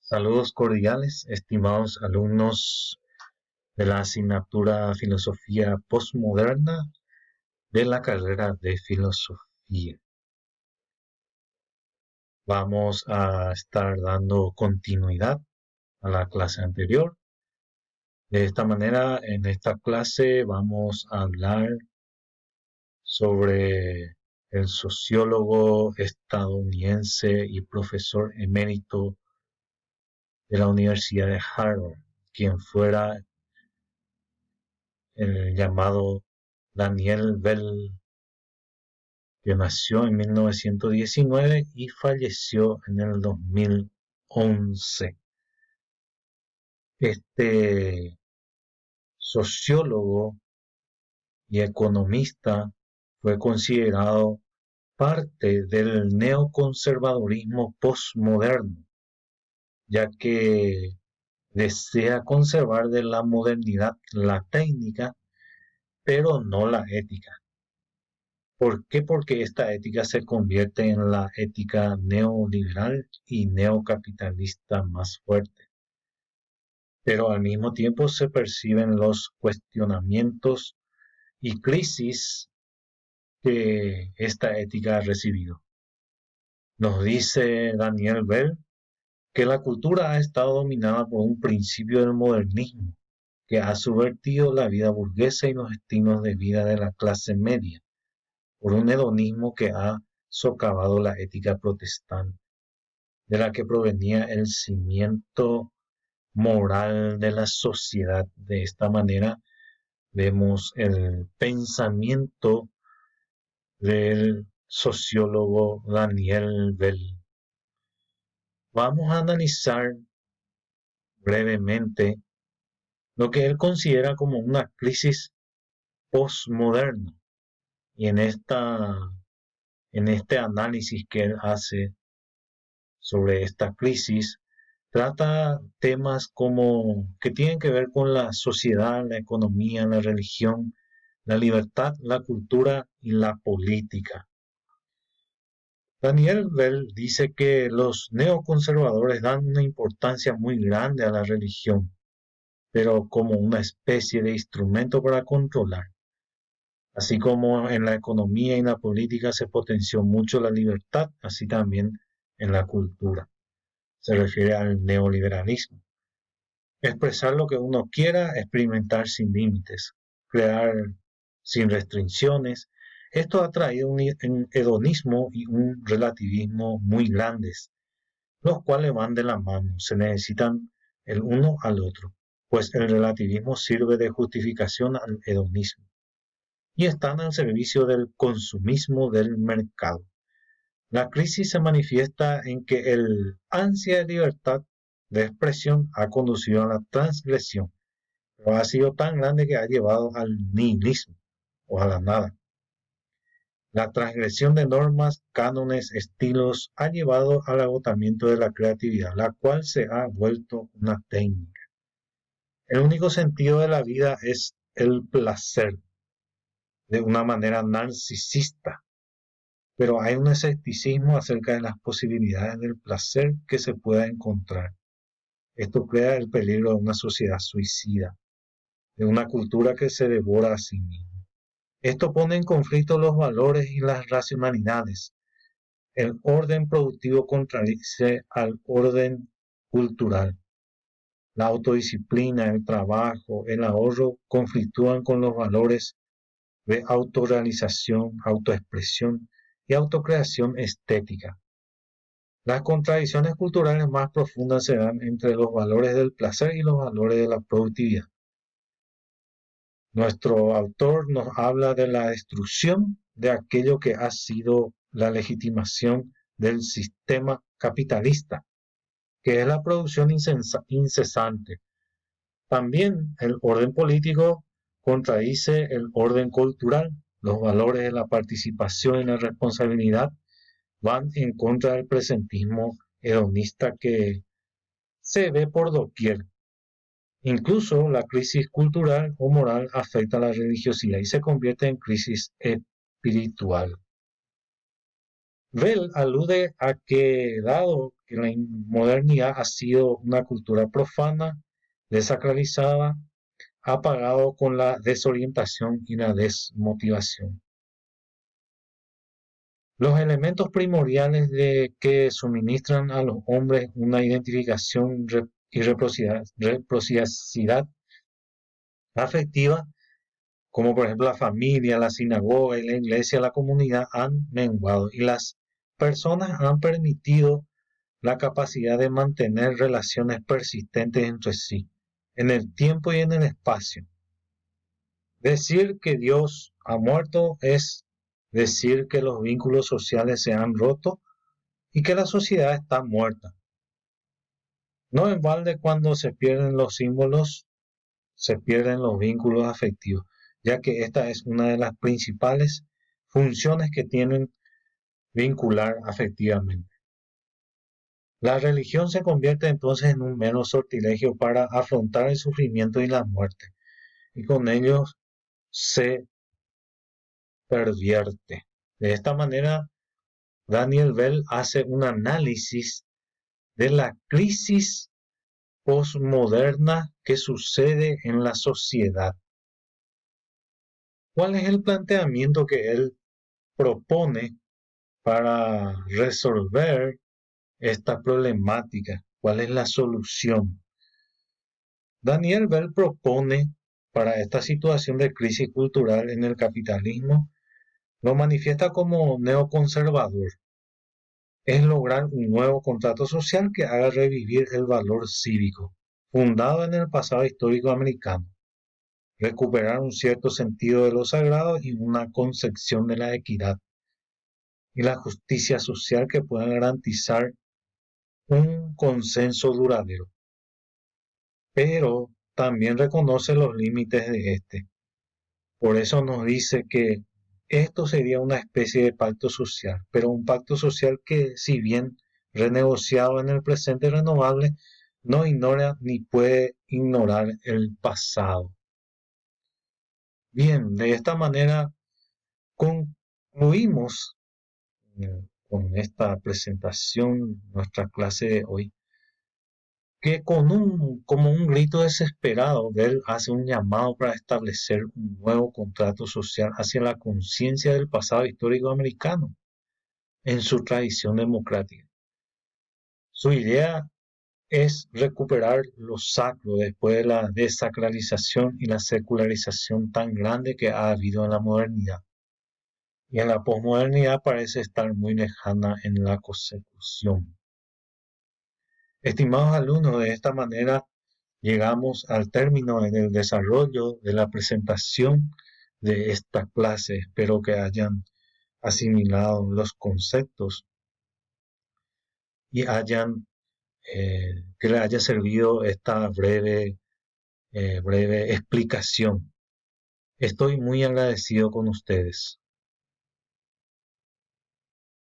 Saludos cordiales, estimados alumnos de la asignatura Filosofía Postmoderna de la carrera de Filosofía. Vamos a estar dando continuidad a la clase anterior. De esta manera, en esta clase vamos a hablar sobre el sociólogo estadounidense y profesor emérito de la Universidad de Harvard, quien fuera el llamado Daniel Bell, que nació en 1919 y falleció en el 2011. Este sociólogo y economista fue considerado parte del neoconservadurismo postmoderno, ya que desea conservar de la modernidad la técnica, pero no la ética. ¿Por qué? Porque esta ética se convierte en la ética neoliberal y neocapitalista más fuerte. Pero al mismo tiempo se perciben los cuestionamientos y crisis que esta ética ha recibido. Nos dice Daniel Bell que la cultura ha estado dominada por un principio del modernismo que ha subvertido la vida burguesa y los estilos de vida de la clase media, por un hedonismo que ha socavado la ética protestante, de la que provenía el cimiento moral de la sociedad. De esta manera vemos el pensamiento del sociólogo Daniel Bell. Vamos a analizar brevemente lo que él considera como una crisis postmoderna, y en este análisis que él hace sobre esta crisis, trata temas como que tienen que ver con la sociedad, la economía, la religión, la libertad, la cultura y la política. Daniel Bell dice que los neoconservadores dan una importancia muy grande a la religión, pero como una especie de instrumento para controlar. Así como en la economía y la política se potenció mucho la libertad, así también en la cultura. Se refiere al neoliberalismo. Expresar lo que uno quiera, experimentar sin límites, crear sin restricciones. Esto ha traído un hedonismo y un relativismo muy grandes, los cuales van de la mano, se necesitan el uno al otro, pues el relativismo sirve de justificación al hedonismo y están al servicio del consumismo del mercado. La crisis se manifiesta en que el ansia de libertad de expresión ha conducido a la transgresión, pero ha sido tan grande que ha llevado al nihilismo o a la nada. La transgresión de normas, cánones, estilos ha llevado al agotamiento de la creatividad, la cual se ha vuelto una técnica. El único sentido de la vida es el placer, de una manera narcisista, pero hay un escepticismo acerca de las posibilidades del placer que se pueda encontrar. Esto crea el peligro de una sociedad suicida, de una cultura que se devora a sí misma. Esto pone en conflicto los valores y las racionalidades. El orden productivo contradice al orden cultural. La autodisciplina, el trabajo, el ahorro conflictúan con los valores de autorrealización, autoexpresión y autocreación estética. Las contradicciones culturales más profundas se dan entre los valores del placer y los valores de la productividad. Nuestro autor nos habla de la destrucción de aquello que ha sido la legitimación del sistema capitalista, que es la producción incesante. También el orden político contradice el orden cultural. Los valores de la participación y la responsabilidad van en contra del presentismo hedonista que se ve por doquier. Incluso la crisis cultural o moral afecta a la religiosidad y se convierte en crisis espiritual. Bell alude a que, dado que la modernidad ha sido una cultura profana, desacralizada, ha pagado con la desorientación y la desmotivación. Los elementos primordiales de que suministran a los hombres una identificación y reciprocidad afectiva, como por ejemplo la familia, la sinagoga y la iglesia, la comunidad, han menguado y las personas han permitido la capacidad de mantener relaciones persistentes entre sí, en el tiempo y en el espacio. Decir que Dios ha muerto es decir que los vínculos sociales se han roto y que la sociedad está muerta. No en balde cuando se pierden los símbolos, se pierden los vínculos afectivos, ya que esta es una de las principales funciones que tienen vincular afectivamente. La religión se convierte entonces en un mero sortilegio para afrontar el sufrimiento y la muerte, y con ellos se pervierte. De esta manera, Daniel Bell hace un análisis de la crisis posmoderna que sucede en la sociedad. ¿Cuál es el planteamiento que él propone para resolver esta problemática? ¿Cuál es la solución? Daniel Bell propone para esta situación de crisis cultural en el capitalismo, lo manifiesta como neoconservador. Es lograr un nuevo contrato social que haga revivir el valor cívico, fundado en el pasado histórico americano, recuperar un cierto sentido de lo sagrado y una concepción de la equidad y la justicia social que puedan garantizar un consenso duradero, pero también reconoce los límites de este. Por eso nos dice que esto sería una especie de pacto social, pero un pacto social que, si bien renegociado en el presente renovable, no ignora ni puede ignorar el pasado. Bien, de esta manera concluimos con esta presentación, nuestra clase de hoy, que como un grito desesperado, Bell hace un llamado para establecer un nuevo contrato social hacia la conciencia del pasado histórico americano en su tradición democrática. Su idea es recuperar lo sacro después de la desacralización y la secularización tan grande que ha habido en la modernidad. Y en la posmodernidad parece estar muy lejana en la consecución. Estimados alumnos, de esta manera llegamos al término en el desarrollo de la presentación de esta clase. Espero que hayan asimilado los conceptos y que les haya servido esta breve explicación. Estoy muy agradecido con ustedes.